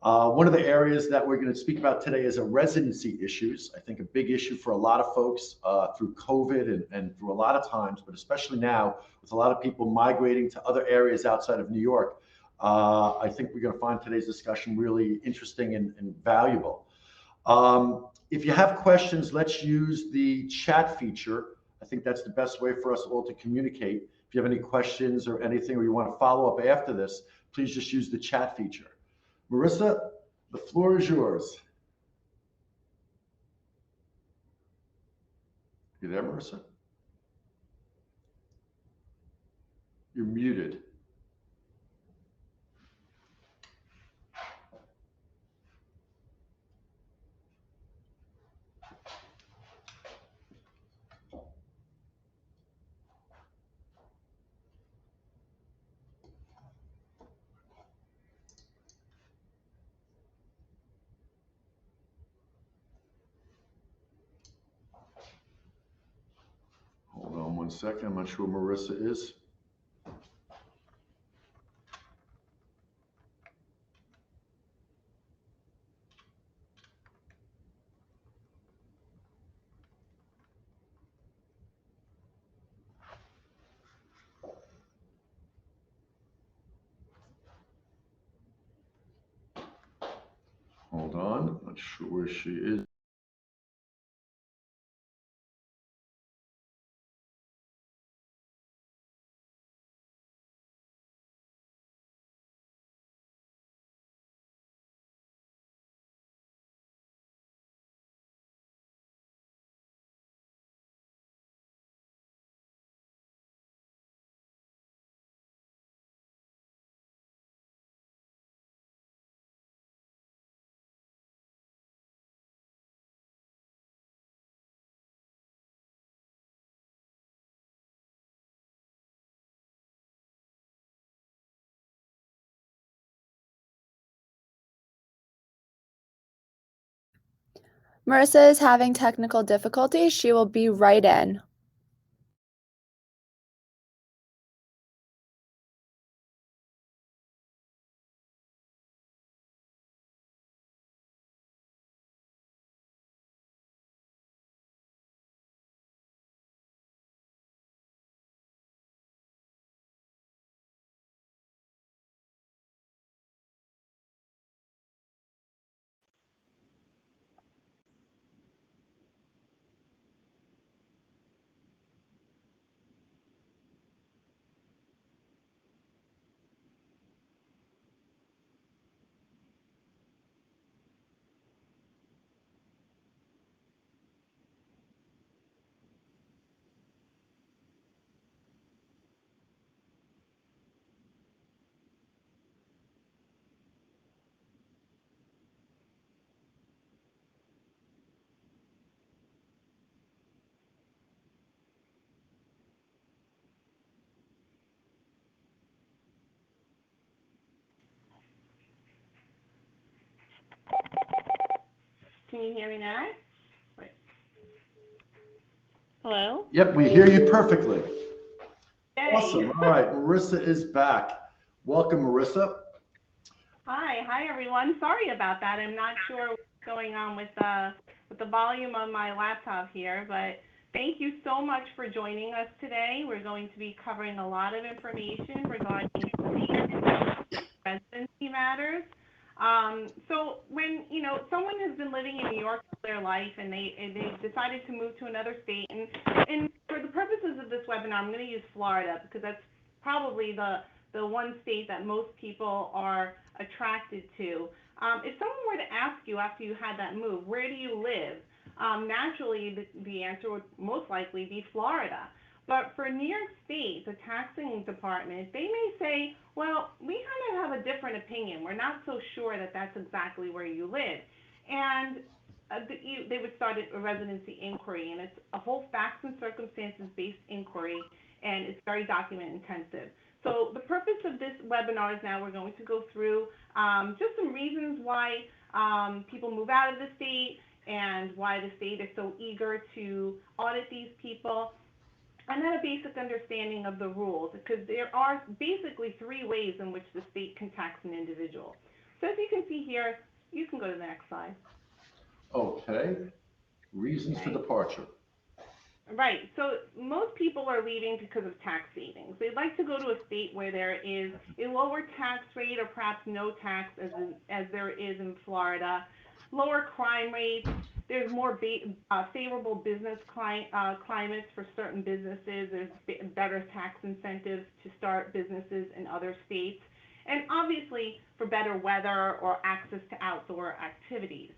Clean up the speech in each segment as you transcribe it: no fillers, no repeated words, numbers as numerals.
One of the areas that we're going to speak about today is residency issues. I think a big issue for a lot of folks through COVID and through a lot of times, but especially now with a lot of people migrating to other areas outside of New York. I think we're going to find today's discussion really interesting and valuable. If you have questions, let's use the chat feature. I think that's the best way for us all to communicate. If you have any questions or anything, or you want to follow up after this, please just use the chat feature. Marissa, the floor is yours. You there, Marissa? You're muted. Hold on one second. I'm not sure where Marissa is. Hold on. Not sure where she is. Marissa is having technical difficulties. She will be right in. Can you hear me now? Wait. Hello? Yep, we hear you perfectly. Yay. Awesome. All right, Marissa is back. Welcome, Marissa. Hi everyone. Sorry about that. I'm not sure what's going on with the volume of my laptop here, but thank you so much for joining us today. We're going to be covering a lot of information regarding residency matters. So when someone has been living in New York all their life and they decided to move to another state, and for the purposes of this webinar, I'm going to use Florida because that's probably the one state that most people are attracted to. If someone were to ask you after you had that move, where do you live? Naturally, the answer would most likely be Florida. But for New York State, the taxing department, they may say, well, we kind of have a different opinion. We're not so sure that that's exactly where you live. And they would start a residency inquiry, and it's a whole facts and circumstances-based inquiry, and it's very document intensive. So the purpose of this webinar is now we're going to go through just some reasons why people move out of the state and why the state is so eager to audit these people, and then a basic understanding of the rules, because there are basically three ways in which the state can tax an individual. So as you can see here, you can go to the next slide. Okay. Reasons for Okay. departure. Right. So most people are leaving because of tax savings. They'd like to go to a state where there is a lower tax rate or perhaps no tax as there is in Florida, lower crime rates. There's more favorable business climates for certain businesses. There's better tax incentives to start businesses in other states. And obviously for better weather or access to outdoor activities.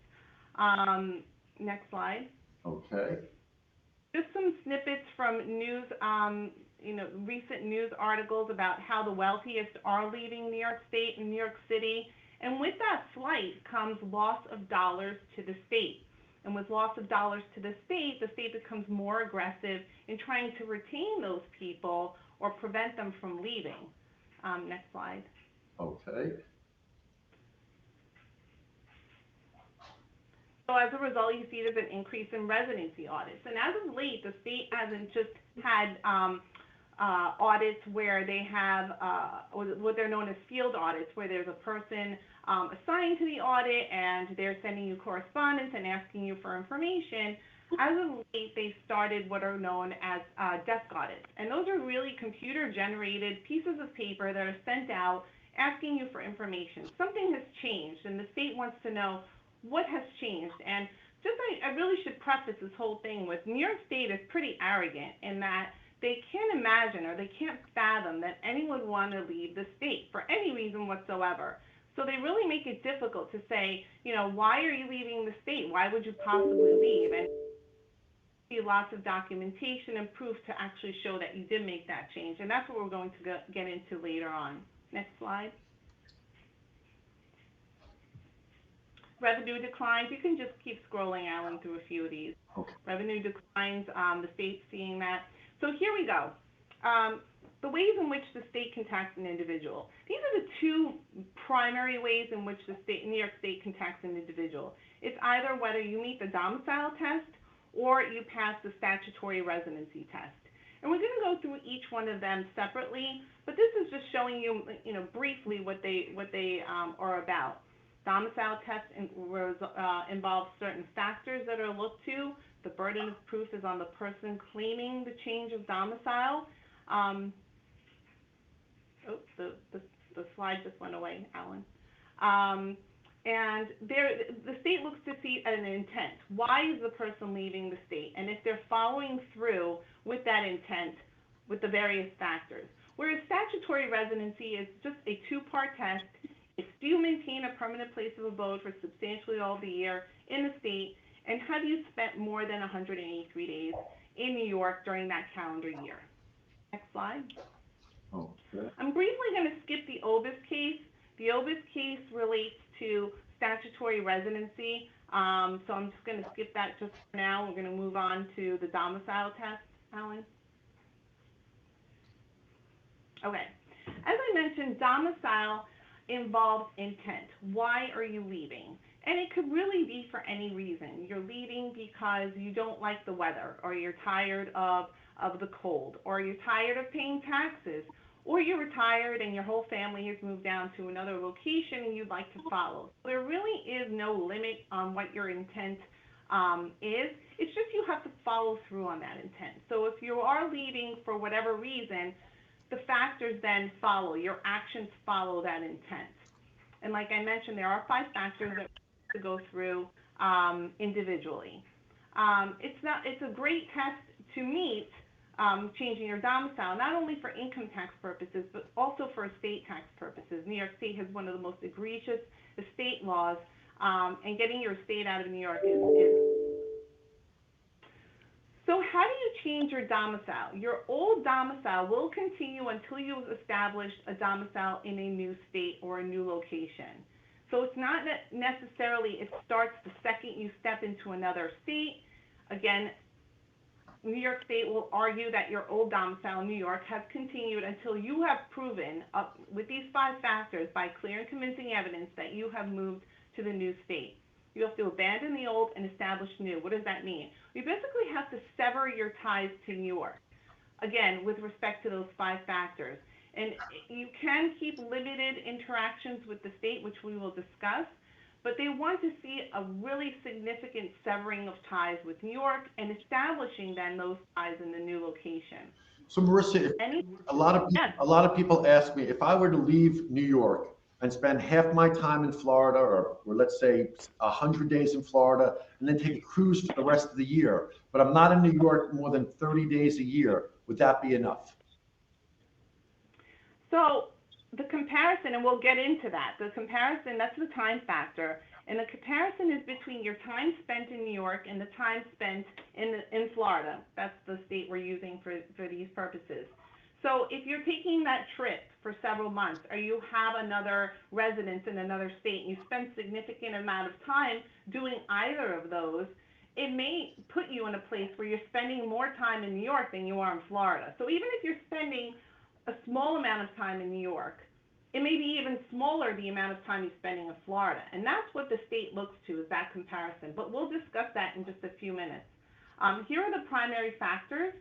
Next slide. Okay. Just some snippets from news, recent news articles about how the wealthiest are leaving New York State and New York City. And with that flight comes loss of dollars to the state. And with loss of dollars to the state becomes more aggressive in trying to retain those people or prevent them from leaving. Next slide. Okay. So as a result, you see there's an increase in residency audits. And as of late, the state hasn't just had audits where they have what they're known as field audits, where there's a person assigned to the audit and they're sending you correspondence and asking you for information. As of late, they started what are known as desk audits. And those are really computer-generated pieces of paper that are sent out asking you for information. Something has changed, and the state wants to know what has changed. And just I really should preface this whole thing with New York State is pretty arrogant in that they can't imagine or they can't fathom that anyone would want to leave the state for any reason whatsoever. So they really make it difficult to say, why are you leaving the state? Why would you possibly leave? And see lots of documentation and proof to actually show that you did make that change. And that's what we're going to get into later on. Next slide. Revenue declines. You can just keep scrolling, Alan, through a few of these. Okay. Revenue declines, the state's seeing that. So here we go. The ways in which the state can tax an individual. These are the two primary ways in which New York State can tax an individual. It's either whether you meet the domicile test or you pass the statutory residency test. And we're going to go through each one of them separately, but this is just showing you, briefly what they are about. Domicile test involves certain factors that are looked to. The burden of proof is on the person claiming the change of domicile. The slide just went away, Alan. And the state looks to see an intent. Why is the person leaving the state? And if they're following through with that intent with the various factors. Whereas statutory residency is just a two-part test. It's do you maintain a permanent place of abode for substantially all the year in the state, and have you spent more than 183 days in New York during that calendar year? Next slide. Okay. I'm briefly going to skip the OBIS case. The OBIS case relates to statutory residency, so I'm just going to skip that just for now. We're going to move on to the domicile test, Alan. Okay. As I mentioned, domicile involves intent. Why are you leaving? And it could really be for any reason. You're leaving because you don't like the weather, or you're tired of the cold, or you're tired of paying taxes, or you're retired and your whole family has moved down to another location and you'd like to follow. There really is no limit on what your intent is. It's just you have to follow through on that intent. So if you are leaving for whatever reason, the factors then follow. Your actions follow that intent. And like I mentioned, there are 5 factors that we have to go through individually. It's a great test to meet changing your domicile, not only for income tax purposes, but also for estate tax purposes. New York State has one of the most egregious estate laws, and getting your estate out of New York is. So how do you change your domicile? Your old domicile will continue until you've established a domicile in a new state or a new location. So it's not necessarily it starts the second you step into another state. Again, New York State will argue that your old domicile in New York has continued until you have proven with these 5 factors by clear and convincing evidence that you have moved to the new state. You have to abandon the old and establish new. What does that mean? You basically have to sever your ties to New York, again, with respect to those 5 factors. And you can keep limited interactions with the state, which we will discuss, but they want to see a really significant severing of ties with New York and establishing then those ties in the new location. So Marissa, if Any, yes. a lot of people ask me if I were to leave New York and spend half my time in Florida, or let's say 100 days in Florida, and then take a cruise for the rest of the year, but I'm not in New York more than 30 days a year, would that be enough? So the comparison, and we'll get into that, the comparison, that's the time factor. And the comparison is between your time spent in New York and the time spent in Florida. That's the state we're using for these purposes. So if you're taking that trip for several months, or you have another residence in another state, and you spend significant amount of time doing either of those, it may put you in a place where you're spending more time in New York than you are in Florida. So even if you're spending a small amount of time in New York, it may be even smaller the amount of time you're spending in Florida. And that's what the state looks to, is that comparison. But we'll discuss that in just a few minutes. Here are the primary factors: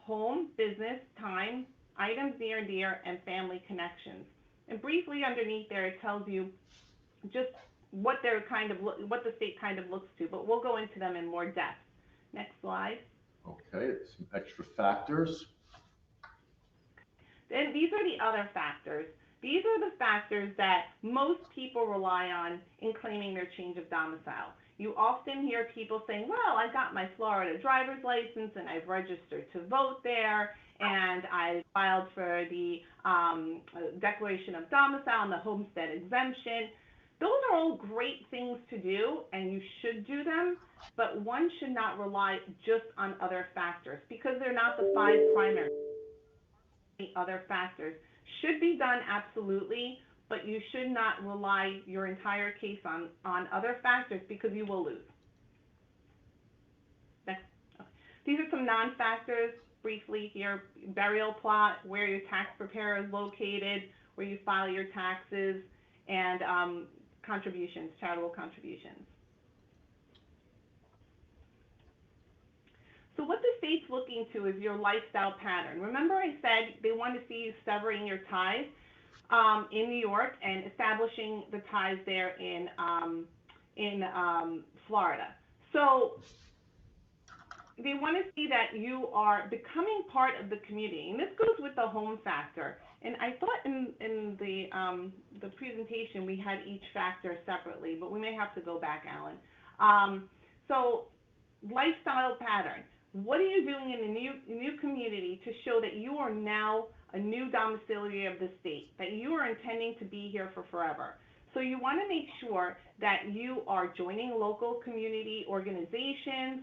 home, business, time, items near and dear, and family connections. And briefly underneath there, it tells you just what they're what the state kind of looks to, but we'll go into them in more depth. Next slide. Okay, some extra factors. Then these are the other factors. These are the factors that most people rely on in claiming their change of domicile. You often hear people saying, well, I got my Florida driver's license and I've registered to vote there, and I filed for the declaration of domicile and the homestead exemption. Those are all great things to do, and you should do them, but one should not rely just on other factors, because they're not the 5 primary. The other factors should be done, absolutely, but you should not rely your entire case on other factors, because you will lose. Next. Okay. These are some non-factors briefly here: burial plot, where your tax preparer is located, where you file your taxes, and contributions, charitable contributions. So what the state's looking to is your lifestyle pattern. Remember I said they want to see you severing your ties in New York and establishing the ties there in Florida. So they want to see that you are becoming part of the community, and this goes with the home factor. And I thought in the presentation we had each factor separately, but we may have to go back, Alan. So lifestyle pattern. What are you doing in the new community to show that you are now a new domiciliary of the state, that you are intending to be here for forever? So you want to make sure that you are joining local community organizations,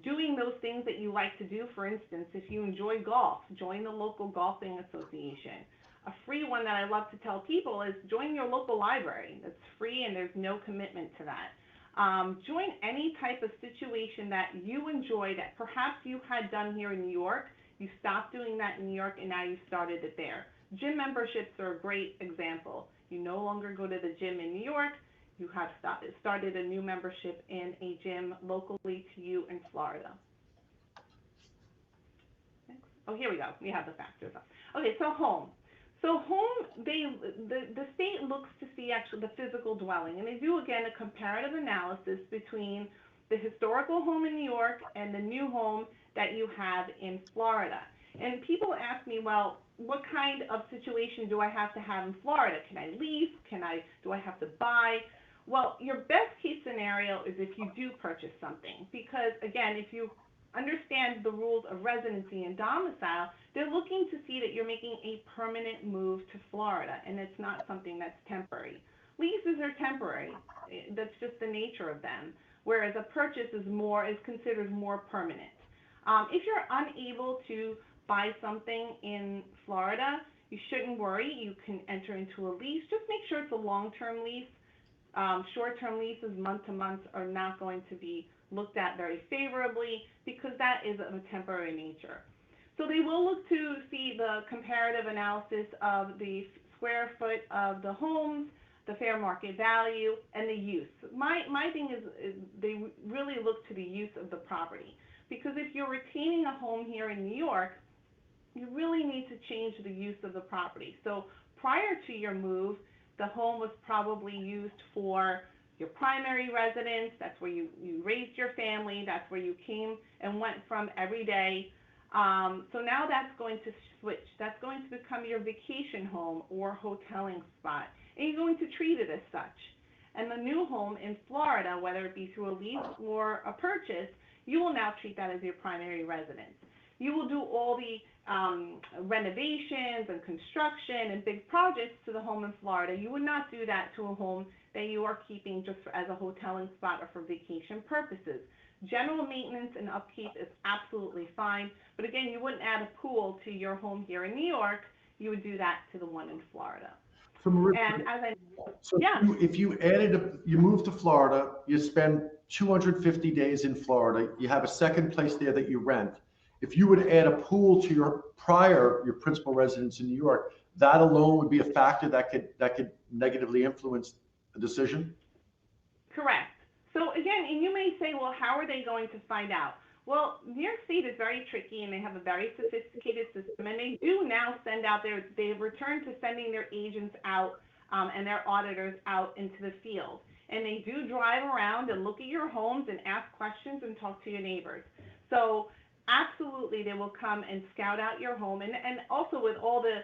doing those things that you like to do. For instance, if you enjoy golf, join the local golfing association. A free one that I love to tell people is join your local library. It's free and there's no commitment to that. Join any type of situation that you enjoy that perhaps you had done here in New York. You stopped doing that in New York and now you started it there. Gym memberships are a great example. You no longer go to the gym in New York. You have started a new membership in a gym locally to you in Florida. Next. Oh, here we go. We have the factors up. Okay, so home. So home, the state looks to see actually the physical dwelling, and they do, again, a comparative analysis between the historical home in New York and the new home that you have in Florida. And people ask me, well, what kind of situation do I have to have in Florida? Can I lease? Do I have to buy? Well, your best case scenario is if you do purchase something, because, again, if you understand the rules of residency and domicile, they're looking to see that you're making a permanent move to Florida, and it's not something that's temporary. Leases are temporary. That's just the nature of them, whereas a purchase is considered more permanent. If you're unable to buy something in Florida, you shouldn't worry. You can enter into a lease. Just make sure it's a long-term lease. Short-term leases, month-to-month, are not going to be looked at very favorably because that is of a temporary nature. So they will look to see the comparative analysis of the square foot of the homes, the fair market value, and the use. My thing is they really look to the use of the property, because if you're retaining a home here in New York, you really need to change the use of the property. So prior to your move, the home was probably used for your primary residence. That's where you raised your family. That's where you came and went from every day. So now that's going to switch. That's going to become your vacation home or hoteling spot. And you're going to treat it as such. And the new home in Florida, whether it be through a lease or a purchase, you will now treat that as your primary residence. You will do all the renovations and construction and big projects to the home in Florida. You would not do that to a home that you are keeping just as a hoteling spot or for vacation purposes. General maintenance and upkeep is absolutely fine, but again, you wouldn't add a pool to your home here in New York. You would do that to the one in Florida. So, Marissa, And as I, so yeah, if you you move to Florida, you spend 250 days in Florida, you have a second place there that you rent. If you would add a pool to your principal residence in New York, that alone would be a factor that could negatively influence the decision? correct. So again, and you may say, well, how are they going to find out? Well, New York State is very tricky, and they have a very sophisticated system, and they do now send out they've returned to sending their agents out and their auditors out into the field. And they do drive around and look at your homes and ask questions and talk to your neighbors. So absolutely, they will come and scout out your home, and also with all the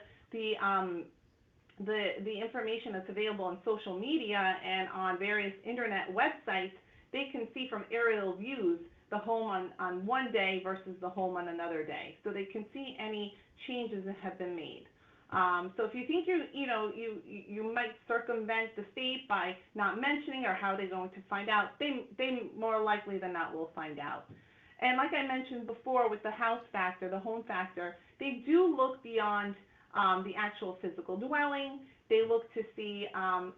information that's available on social media and on various internet websites, they can see from aerial views the home on one day versus the home on another day. So they can see any changes that have been made. So if you think you might circumvent the state by not mentioning or how they're going to find out, they more likely than not will find out. And like I mentioned before with the house factor, the home factor, they do look beyond the actual physical dwelling. They look to see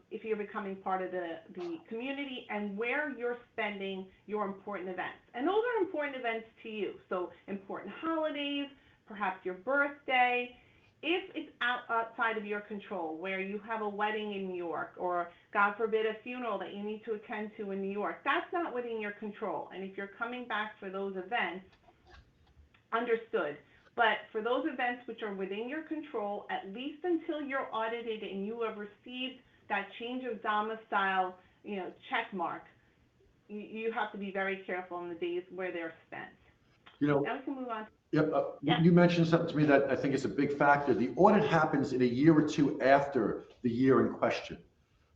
if you're becoming part of the community and where you're spending your important events. And those are important events to you. So important holidays, perhaps your birthday. If it's outside of your control, where you have a wedding in New York or, God forbid, a funeral that you need to attend to in New York, that's not within your control. And if you're coming back for those events, understood. But for those events which are within your control, at least until you're audited and you have received that change of domicile, check mark, you have to be very careful in the days where they're spent. Now we can move on. Yep. Yeah. You mentioned something to me that I think is a big factor. The audit happens in a year or two after the year in question.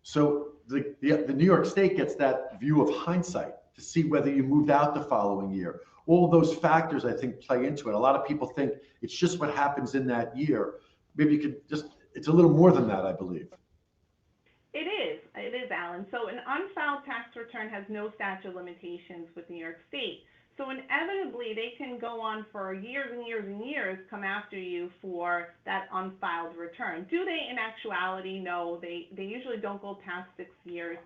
So the New York State gets that view of hindsight to see whether you moved out the following year. All of those factors, I think, play into it. A lot of people think it's just what happens in that year. Maybe you could it's a little more than that, I believe. It is, Alan. So an unfiled tax return has no statute of limitations with New York State. So inevitably, they can go on for years and years and years, come after you for that unfiled return. Do they in actuality? No, they usually don't go past 6 years.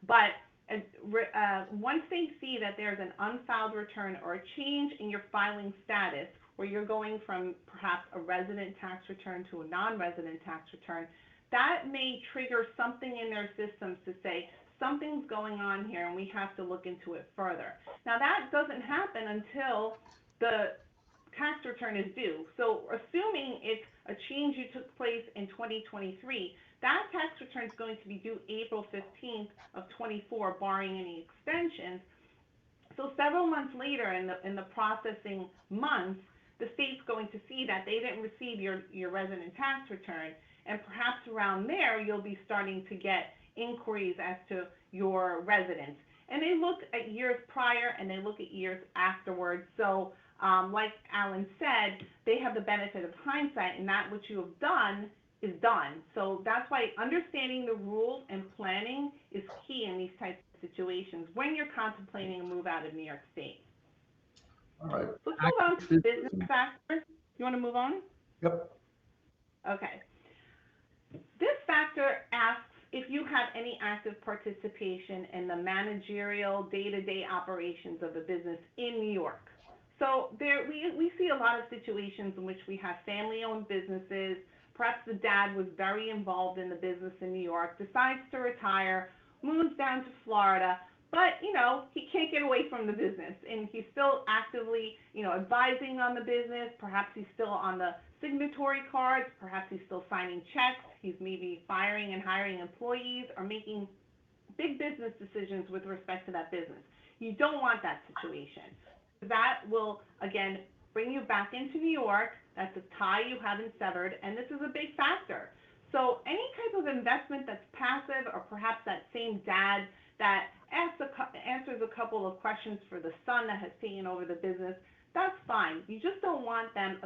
But once they see that there's an unfiled return or a change in your filing status, where you're going from perhaps a resident tax return to a non-resident tax return, that may trigger something in their systems to say, something's going on here and we have to look into it further. Now that doesn't happen until the tax return is due. So assuming it's a change you took place in 2023, that tax return is going to be due April 15th of 24, barring any extensions. So several months later in the processing months, the state's going to see that they didn't receive your resident tax return, and perhaps around there you'll be starting to get inquiries as to your residence. And they look at years prior and they look at years afterwards. So like Alan said, they have the benefit of hindsight, and that what you have done is done. So that's why understanding the rules and planning is key in these types of situations when you're contemplating a move out of New York State. All right. Let's move on to business factors. You want to move on? Yep. Okay. This factor asks if you have any active participation in the managerial day-to-day operations of the business in New York. So we see a lot of situations in which we have family-owned businesses. Perhaps the dad was very involved in the business in New York, decides to retire, moves down to Florida, but he can't get away from the business, and he's still actively advising on the business. Perhaps he's still on the signatory cards, perhaps he's still signing checks, he's maybe firing and hiring employees or making big business decisions with respect to that business. You don't want that situation. That will again bring you back into New York. That's a tie you haven't severed, and this is a big factor. So any type of investment that's passive, or perhaps that same dad that answers a couple of questions for the son that has taken over the business, that's fine. You just don't want them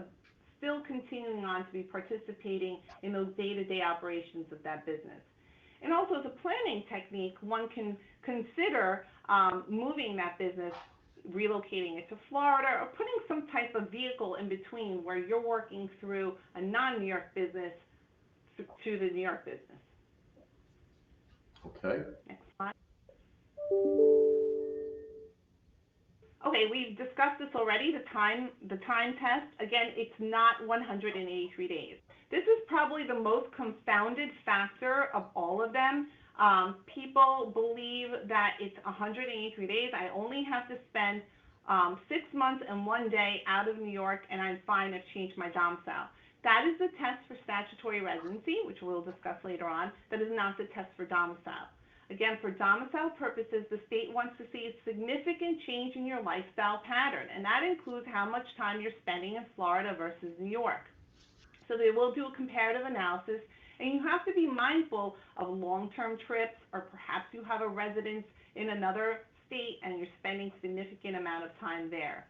still continuing on to be participating in those day-to-day operations of that business. And also, as a planning technique, one can consider moving that business, relocating it to Florida, or putting some type of vehicle in between where you're working through a non-New York business to the New York business. Okay. Next slide. Okay, we've discussed this already, the time test. Again, it's not 183 days. This is probably the most confounded factor of all of them. People believe that it's 183 days. I only have to spend 6 months and 1 day out of New York, and I'm fine. I've changed my domicile. That is the test for statutory residency, which we'll discuss later on. That is not the test for domicile. Again, for domicile purposes, the state wants to see a significant change in your lifestyle pattern, and that includes how much time you're spending in Florida versus New York. So they will do a comparative analysis, and you have to be mindful of long-term trips, or perhaps you have a residence in another state and you're spending a significant amount of time there.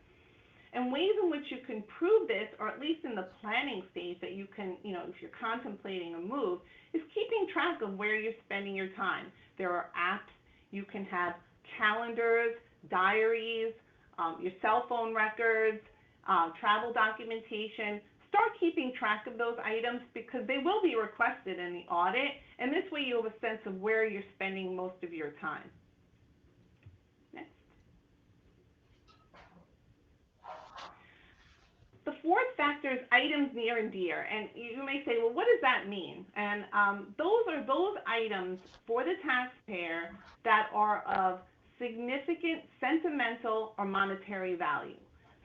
And ways in which you can prove this, or at least in the planning stage that you can, if you're contemplating a move, is keeping track of where you're spending your time. There are apps. You can have calendars, diaries, your cell phone records, travel documentation. Start keeping track of those items because they will be requested in the audit, and this way you have a sense of where you're spending most of your time. Next. The fourth factor is items near and dear, and you may say, well, what does that mean? And those are those items for the taxpayer that are of significant sentimental or monetary value.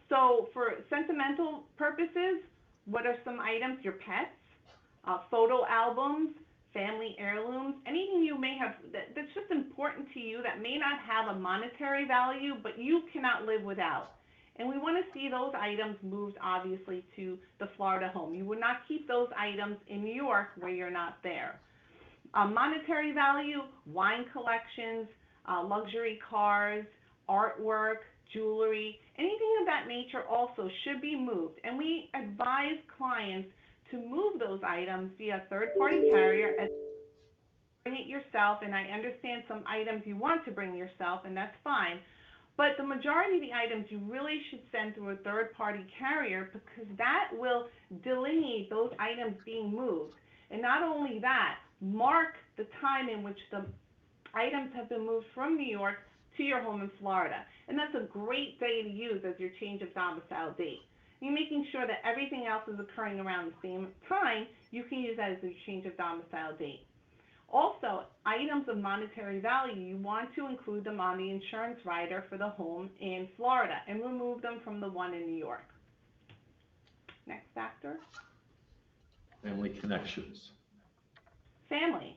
So for sentimental purposes, what are some items? Your pets, photo albums, family heirlooms, anything you may have that's just important to you that may not have a monetary value, but you cannot live without. And we want to see those items moved, obviously, to the Florida home. You would not keep those items in New York where you're not there. Monetary value, wine collections, luxury cars, artwork, jewelry, anything of that nature also should be moved. And we advise clients to move those items via third-party carrier as bring it yourself. And I understand some items you want to bring yourself, and that's fine. But the majority of the items you really should send through a third-party carrier because that will delineate those items being moved. And not only that, mark the time in which the items have been moved from New York to your home in Florida. And that's a great day to use as your change of domicile date. You're making sure that everything else is occurring around the same time, you can use that as your change of domicile date. Also, items of monetary value, you want to include them on the insurance rider for the home in Florida and remove them from the one in New York. Next factor. Family connections. Family.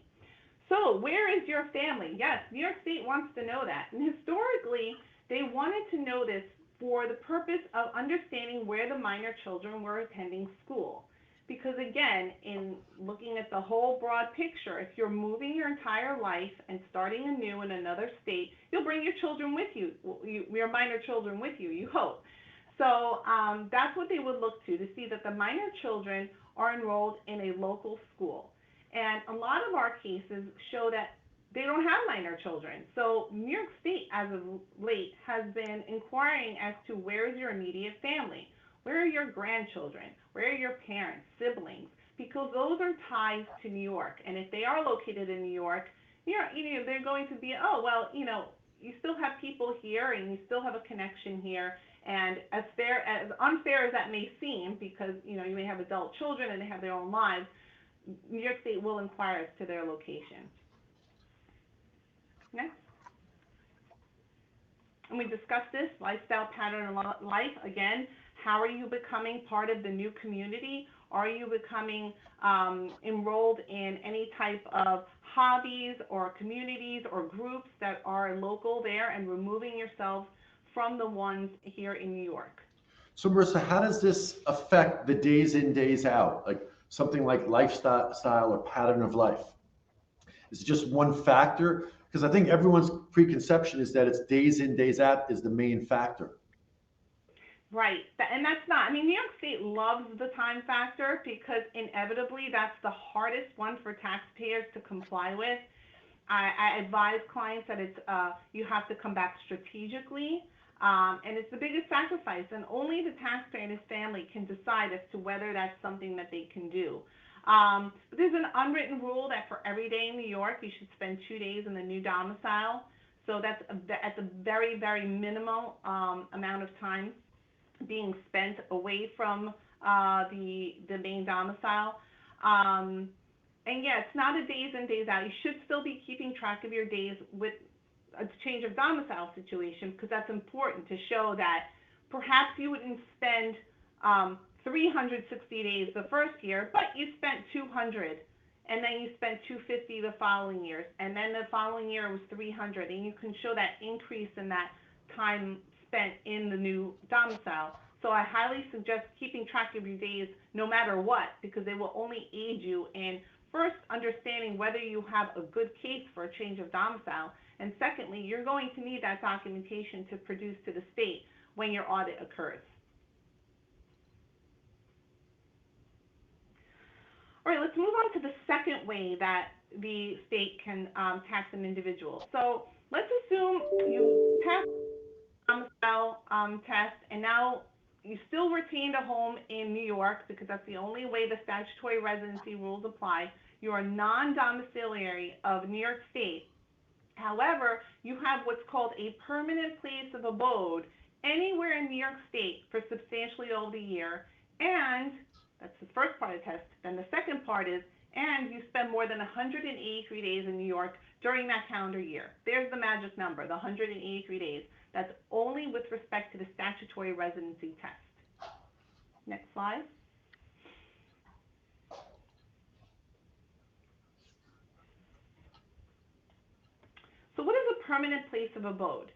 So where is your family? Yes, New York State wants to know that. And historically, they wanted to know this for the purpose of understanding where the minor children were attending school. Because again, in looking at the whole broad picture, if you're moving your entire life and starting anew in another state, you'll bring your children with you, your minor children with you, you hope. So that's what they would look to see that the minor children are enrolled in a local school. And a lot of our cases show that they don't have minor children. So New York State, as of late, has been inquiring as to where is your immediate family. Where are your grandchildren? Where are your parents, siblings? Because those are ties to New York. And if they are located in New York, they're going to be, oh, well, you still have people here and you still have a connection here. And as unfair as that may seem, because, you may have adult children and they have their own lives, New York State will inquire as to their location. Next. we discuss this lifestyle pattern of life, again, how are you becoming part of the new community? Are you becoming enrolled in any type of hobbies or communities or groups that are local there, and removing yourself from the ones here in New York? So Marissa, how does this affect the days in, days out? Like something like lifestyle or pattern of life? Is it just one factor? Because I think everyone's preconception is that it's days in, days out is the main factor. Right, and that's not, I mean, New York State loves the time factor because inevitably that's the hardest one for taxpayers to comply with. I advise clients that it's you have to come back strategically, and it's the biggest sacrifice, and only the taxpayer and his family can decide as to whether that's something that they can do. But there's an unwritten rule that for every day in New York, you should spend 2 days in the new domicile. So that's at the very, very minimal amount of time being spent away from the main domicile. And yeah, it's not a days in, days out. You should still be keeping track of your days with a change of domicile situation, because that's important to show that perhaps you wouldn't spend 360 days the first year, but you spent 200, and then you spent 250 the following year, and then the following year was 300, and you can show that increase in that time spent in the new domicile. So I highly suggest keeping track of your days no matter what, because they will only aid you in first understanding whether you have a good case for a change of domicile, and secondly, you're going to need that documentation to produce to the state when your audit occurs. All right, let's move on to the second way that the state can tax an individual. So let's assume you pass the domicile test, and now you still retained a home in New York, because that's the only way the statutory residency rules apply. You are non-domiciliary of New York State. However, you have what's called a permanent place of abode anywhere in New York State for substantially all the year, and that's the first part of the test. Then the second part is, and you spend more than 183 days in New York during that calendar year. There's the magic number, the 183 days. That's only with respect to the statutory residency test. Next slide. So what is a permanent place of abode?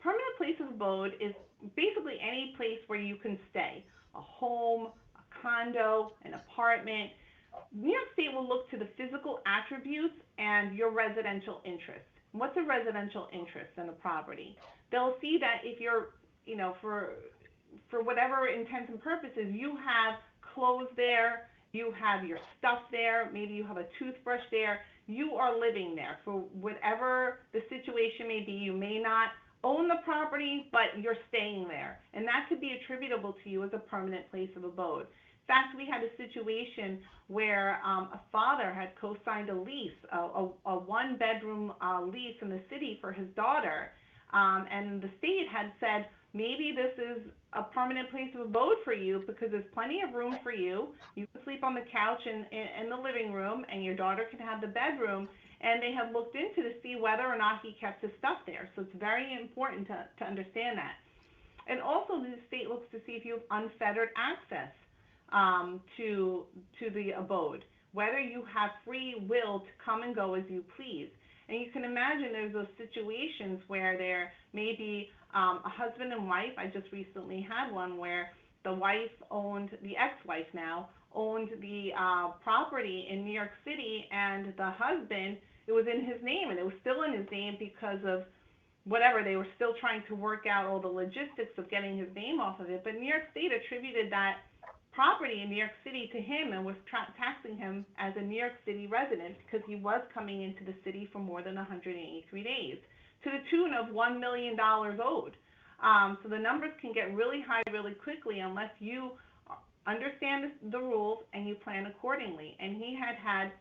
Permanent place of abode is basically any place where you can stay, a home, a condo, an apartment. New York State will look to the physical attributes and your residential interest. What's a residential interest in a property? They'll see that if you're, for whatever intents and purposes, you have clothes there, you have your stuff there, maybe you have a toothbrush there, you are living there. For whatever the situation may be, you may not own the property, but you're staying there. And that could be attributable to you as a permanent place of abode. In fact, we had a situation where a father had co-signed a lease, a one-bedroom lease in the city for his daughter, and the state had said, maybe this is a permanent place of abode for you because there's plenty of room for you. You can sleep on the couch in the living room, and your daughter can have the bedroom. And they have looked into to see whether or not he kept his stuff there. So it's very important to understand that. And also the state looks to see if you have unfettered access to the abode, whether you have free will to come and go as you please. And you can imagine there's those situations where there may be a husband and wife. I just recently had one where the wife owned, the ex-wife now, owned the property in New York City, and the husband, it was in his name, and it was still in his name because of whatever, they were still trying to work out all the logistics of getting his name off of it. But New York State attributed that property in New York City to him and was taxing him as a New York City resident because he was coming into the city for more than 183 days, to the tune of $1 million owed. So the numbers can get really high really quickly unless you understand the rules and you plan accordingly. And he had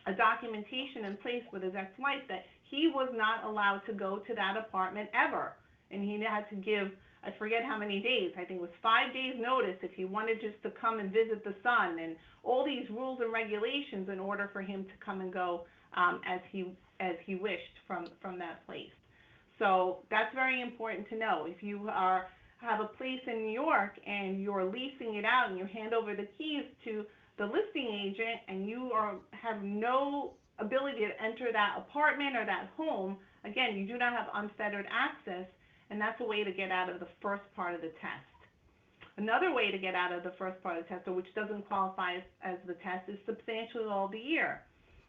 a documentation in place with his ex-wife that he was not allowed to go to that apartment ever. And he had to give, I forget how many days, I think it was 5 days notice if he wanted just to come and visit the son, and all these rules and regulations in order for him to come and go as he wished from that place. So that's very important to know. If you have a place in New York and you're leasing it out and you hand over the keys to the listing agent and you have no ability to enter that apartment or that home, again, you do not have unfettered access, and that's a way to get out of the first part of the test. Another way to get out of the first part of the test, which doesn't qualify as the test, is substantially all the year.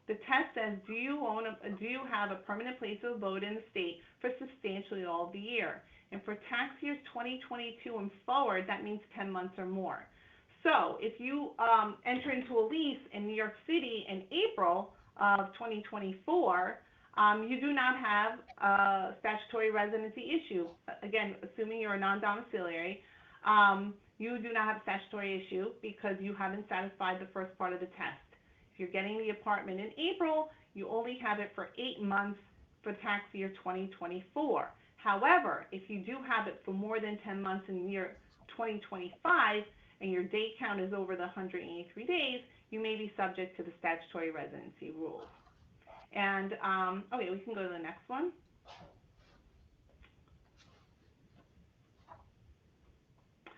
The test says, do you have a permanent place of abode in the state for substantially all the year? And for tax years 2022 and forward, that means 10 months or more. So if you enter into a lease in New York City in April of 2024, you do not have a statutory residency issue. Again, assuming you're a non-domiciliary, you do not have a statutory issue because you haven't satisfied the first part of the test. If you're getting the apartment in April, you only have it for 8 months for tax year 2024. However, if you do have it for more than 10 months in year 2025 and your day count is over the 183 days, you may be subject to the statutory residency rules. And, okay, we can go to the next one.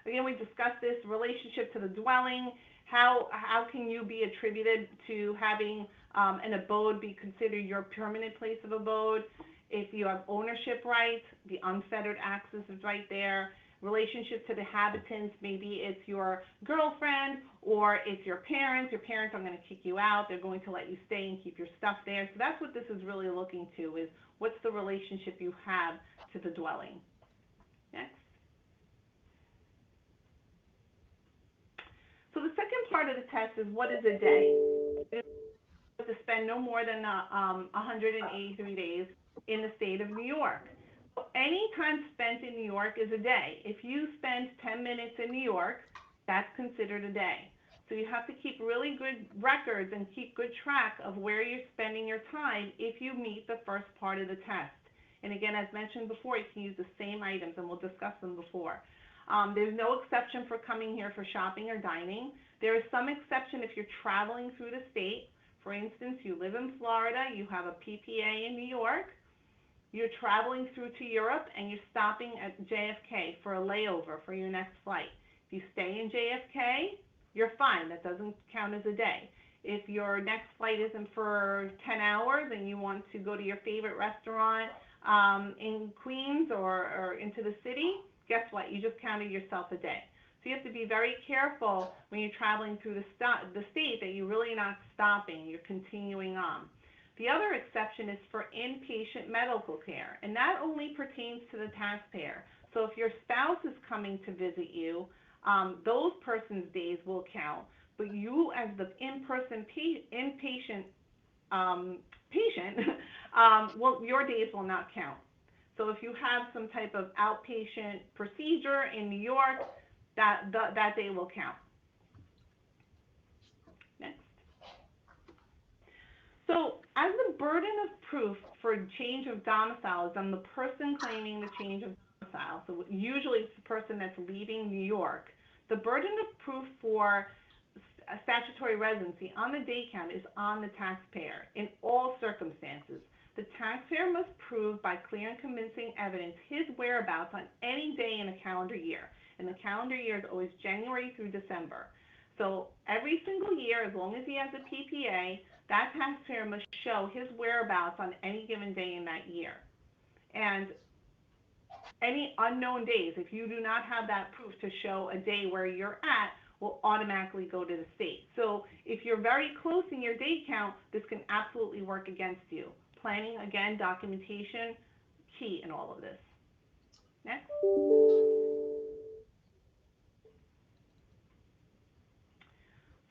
Again, we discussed this relationship to the dwelling. How can you be attributed to having an abode be considered your permanent place of abode? If you have ownership rights, the unfettered access is right there. Relationship to the habitants, maybe it's your girlfriend or it's your parents. Your parents are going to kick you out. They're going to let you stay and keep your stuff there. So that's what this is really looking to, is what's the relationship you have to the dwelling. Next. So the second part of the test is, what is a day? It's to spend no more than 183 days in the state of New York. So any time spent in New York is a day. If you spend 10 minutes in New York, that's considered a day. So you have to keep really good records and keep good track of where you're spending your time if you meet the first part of the test. And again, as mentioned before, you can use the same items, and we'll discuss them before. There's no exception for coming here for shopping or dining. There is some exception if you're traveling through the state. For instance, you live in Florida, you have a PPA in New York, you're traveling through to Europe, and you're stopping at JFK for a layover for your next flight. If you stay in JFK, you're fine. That doesn't count as a day. If your next flight isn't for 10 hours and you want to go to your favorite restaurant in Queens or into the city, guess what? You just counted yourself a day. So you have to be very careful when you're traveling through the state that you're really not stopping, you're continuing on. The other exception is for inpatient medical care, and that only pertains to the taxpayer. So if your spouse is coming to visit you, those persons' days will count, but you as the inpatient patient, well, your days will not count. So if you have some type of outpatient procedure in New York, that day will count. Next. So as the burden of proof for change of domicile is on the person claiming the change of domicile, so usually it's the person that's leaving New York, the burden of proof for a statutory residency on the day count is on the taxpayer in all circumstances. The taxpayer must prove by clear and convincing evidence his whereabouts on any day in a calendar year. And the calendar year is always January through December. So every single year, as long as he has a PPA, that taxpayer must show his whereabouts on any given day in that year. And any unknown days, if you do not have that proof to show a day where you're at, will automatically go to the state. So if you're very close in your day count, this can absolutely work against you. Planning, again, documentation, key in all of this. Next.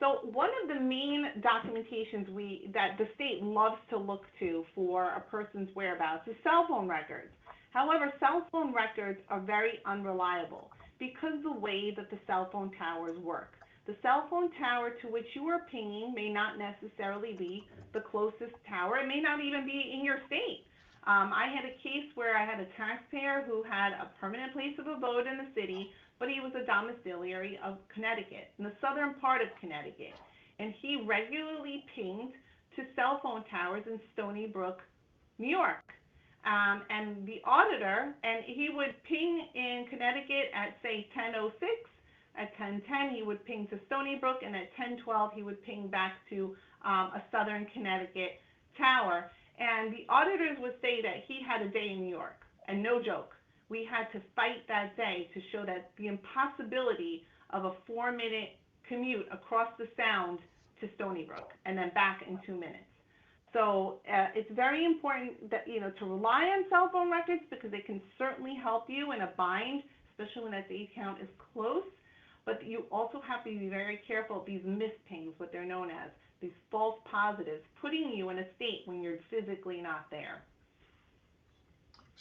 So one of the main documentations that the state loves to look to for a person's whereabouts is cell phone records. However, cell phone records are very unreliable because of the way that the cell phone towers work. The cell phone tower to which you are pinging may not necessarily be the closest tower. It may not even be in your state. I had a case where I had a taxpayer who had a permanent place of abode in the city, but he was a domiciliary of Connecticut, in the southern part of Connecticut. And he regularly pinged to cell phone towers in Stony Brook, New York. and the auditor, and he would ping in Connecticut at, say, 10:06. At 10:10, he would ping to Stony Brook, and at 10:12, he would ping back to a Southern Connecticut tower. And the auditors would say that he had a day in New York, and no joke. We had to fight that day to show that the impossibility of a 4-minute commute across the Sound to Stony Brook and then back in 2 minutes. So it's very important that, to rely on cell phone records, because they can certainly help you in a bind, especially when that day count is close. But you also have to be very careful of these mispings, what they're known as, these false positives, putting you in a state when you're physically not there.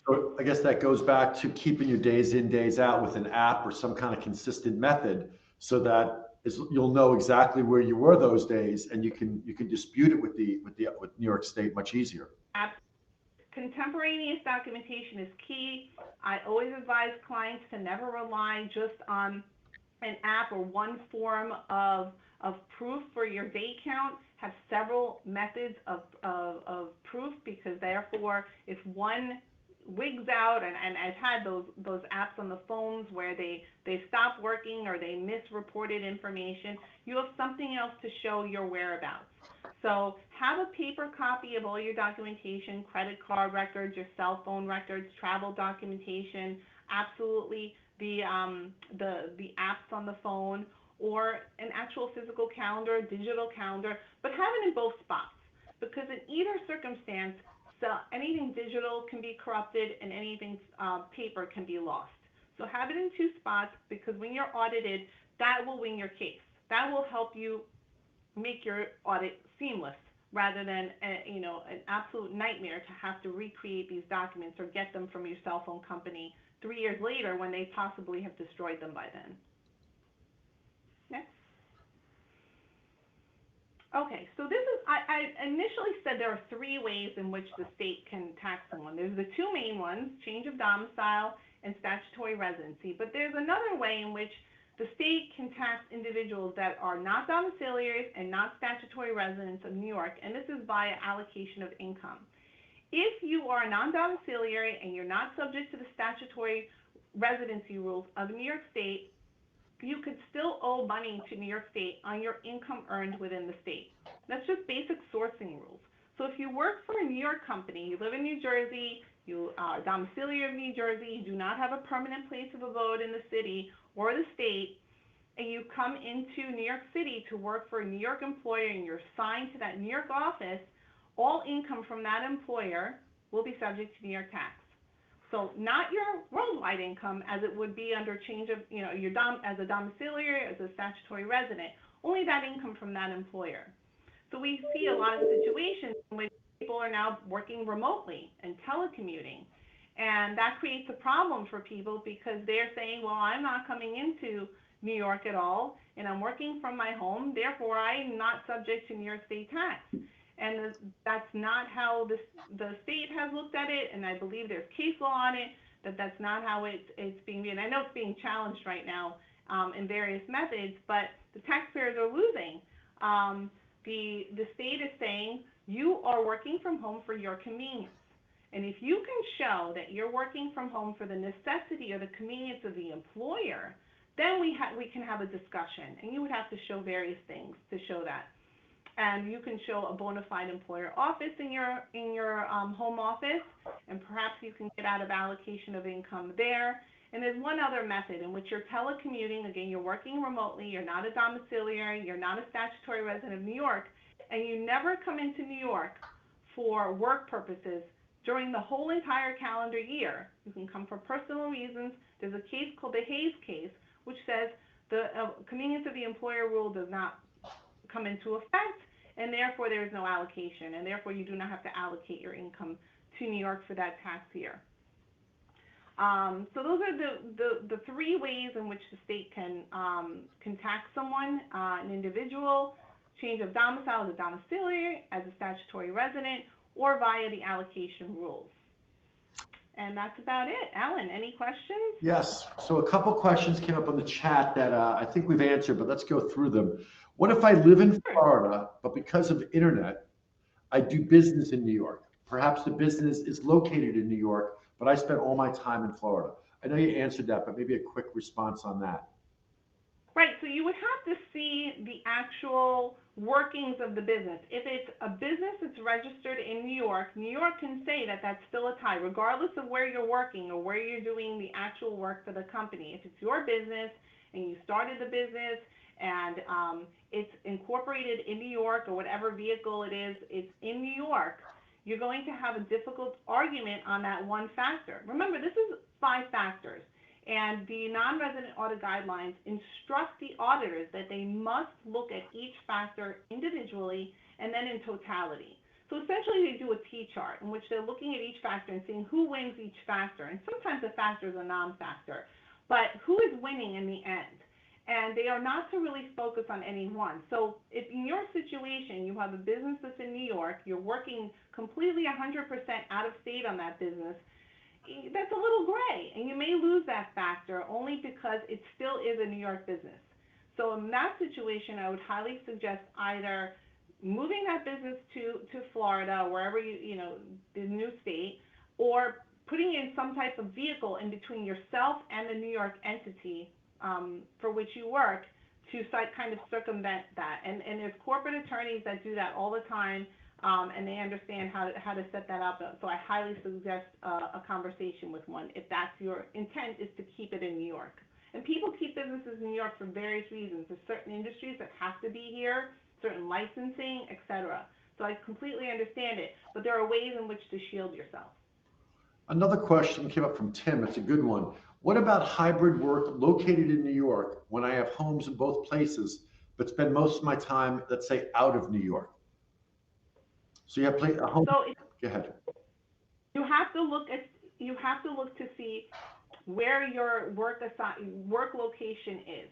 So I guess that goes back to keeping your days in, days out with an app or some kind of consistent method, so that you'll know exactly where you were those days, and you can dispute it with New York State much easier. Contemporaneous documentation is key. I always advise clients to never rely just on an app or one form of proof for your day count. Have several methods of proof, because therefore, if one wigs out, and I've had those apps on the phones where they stop working or they misreported information, you have something else to show your whereabouts. So have a paper copy of all your documentation, credit card records, your cell phone records, travel documentation, absolutely the apps on the phone, or an actual physical calendar, digital calendar, but have it in both spots, because in either circumstance, so anything digital can be corrupted and anything paper can be lost. So have it in 2 spots, because when you're audited, that will win your case. That will help you make your audit seamless, rather than an absolute nightmare to have to recreate these documents or get them from your cell phone company 3 years later when they possibly have destroyed them by then. Next. Okay, so this is, I initially said there are 3 ways in which the state can tax someone. There's the 2 main ones, change of domicile and statutory residency, but there's another way in which the state can tax individuals that are not domiciliaries and not statutory residents of New York, and this is via allocation of income. If you are a non-domiciliary and you're not subject to the statutory residency rules of New York State, you could still owe money to New York State on your income earned within the state. That's just basic sourcing rules. So if you work for a New York company, you live in New Jersey, you are a domiciliary of New Jersey, you do not have a permanent place of abode in the city or the state, and you come into New York City to work for a New York employer and you're assigned to that New York office, all income from that employer will be subject to New York tax. So not your worldwide income, as it would be under change of, as a domiciliary, as a statutory resident, only that income from that employer. So we see a lot of situations in which people are now working remotely and telecommuting. And that creates a problem for people, because they're saying, well, I'm not coming into New York at all, and I'm working from my home, therefore I'm not subject to New York State tax. And that's not how the state has looked at it, and I believe there's case law on it, that's not how it's being viewed. I know it's being challenged right now in various methods, but the taxpayers are losing. The state is saying you are working from home for your convenience. And if you can show that you're working from home for the necessity or the convenience of the employer, then we can have a discussion, and you would have to show various things to show that. And you can show a bona fide employer office in your home office, and perhaps you can get out of allocation of income there. And there's one other method in which you're telecommuting. Again, you're working remotely, you're not a domiciliary, you're not a statutory resident of New York, and you never come into New York for work purposes during the whole entire calendar year. You can come for personal reasons. There's a case called the Hayes case, which says the convenience of the employer rule does not come into effect, and therefore there is no allocation, and therefore you do not have to allocate your income to New York for that tax year. So those are the 3 ways in which the state can tax someone, an individual, change of domicile as a domiciliary, as a statutory resident, or via the allocation rules. And that's about it. Alan, any questions? Yes. So a couple questions came up on the chat that I think we've answered, but let's go through them. What if I live in Florida, but because of internet, I do business in New York? Perhaps the business is located in New York, but I spent all my time in Florida. I know you answered that, but maybe a quick response on that. Right, so you would have to see the actual workings of the business. If it's a business that's registered in New York can say that that's still a tie, regardless of where you're working or where you're doing the actual work for the company. If it's your business and you started the business and it's incorporated in New York or whatever vehicle it is, it's in New York, you're going to have a difficult argument on that one factor. Remember, this is 5 factors. And the non-resident audit guidelines instruct the auditors that they must look at each factor individually and then in totality. So essentially they do a T-chart in which they're looking at each factor and seeing who wins each factor. And sometimes the factor is a non-factor, but who is winning in the end? And they are not to really focus on any one. So if in your situation you have a business that's in New York, you're working completely 100% out of state on that business, that's a little gray, and you may lose that factor only because it still is a New York business. So in that situation, I would highly suggest either moving that business to Florida, wherever the new state, or putting in some type of vehicle in between yourself and the New York entity for which you work to kind of circumvent that. And there's corporate attorneys that do that all the time. And they understand how to set that up. So I highly suggest a conversation with one if that's your intent, is to keep it in New York. And people keep businesses in New York for various reasons. There's certain industries that have to be here, certain licensing, etc. So I completely understand it, but there are ways in which to shield yourself. Another question came up from Tim. It's a good one. What about hybrid work located in New York when I have homes in both places, but spend most of my time, let's say, out of New York? So you have a home. So Go ahead. You have to look to see where your work location is.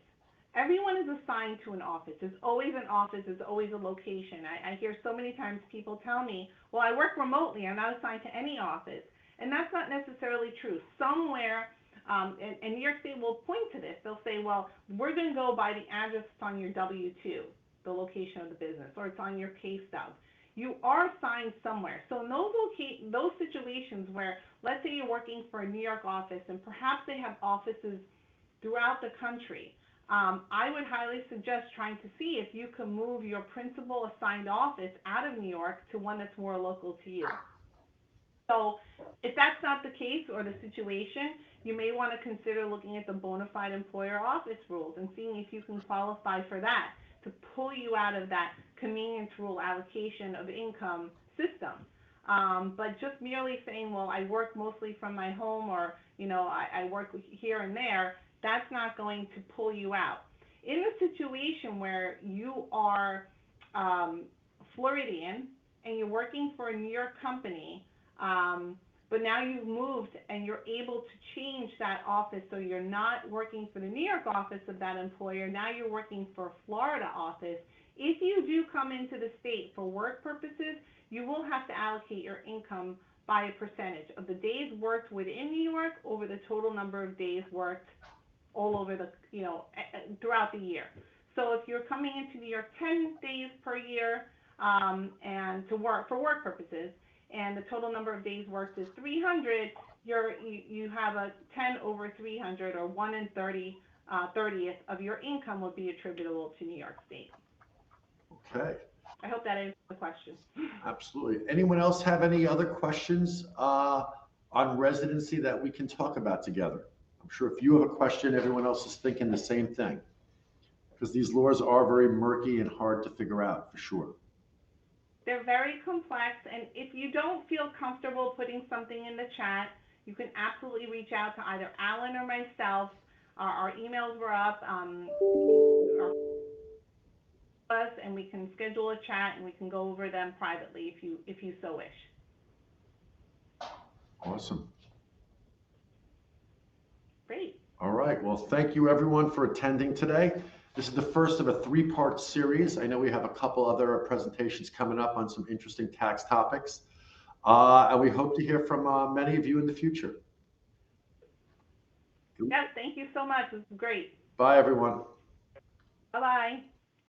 Everyone is assigned to an office. There's always an office. There's always a location. I hear so many times people tell me, well, I work remotely. I'm not assigned to any office. And that's not necessarily true. Somewhere, and New York State will point to this. They'll say, well, we're going to go by the address that's on your W-2, the location of the business, or it's on your pay stub. You are assigned somewhere. So in those situations where, let's say you're working for a New York office and perhaps they have offices throughout the country, I would highly suggest trying to see if you can move your principal assigned office out of New York to one that's more local to you. So if that's not the case or the situation, you may want to consider looking at the bona fide employer office rules and seeing if you can qualify for that to pull you out of that convenience rule allocation of income system. But just merely saying, well, I work mostly from my home, or I work here and there, that's not going to pull you out. In a situation where you are Floridian and you're working for a New York company, but now you've moved and you're able to change that office, so you're not working for the New York office of that employer, now you're working for a Florida office. If you do come into the state for work purposes, you will have to allocate your income by a percentage of the days worked within New York over the total number of days worked all over the, throughout the year. So if you're coming into New York 10 days per year and to work for work purposes, and the total number of days worked is 300, you have a 10 over 300, or 1 in 30th of your income would be attributable to New York State. Okay. I hope that answers the question. Absolutely. Anyone else have any other questions on residency that we can talk about together? I'm sure if you have a question, everyone else is thinking the same thing, because these laws are very murky and hard to figure out, for sure. They're very complex, and if you don't feel comfortable putting something in the chat, you can absolutely reach out to either Alan or myself. Our emails were up, and we can schedule a chat and we can go over them privately if you so wish. Awesome. Great. All right. Well, thank you everyone for attending today. This is the first of a 3-part series. I know we have a couple other presentations coming up on some interesting tax topics. And we hope to hear from many of you in the future. Yes, thank you so much. This is great. Bye, everyone. Bye-bye.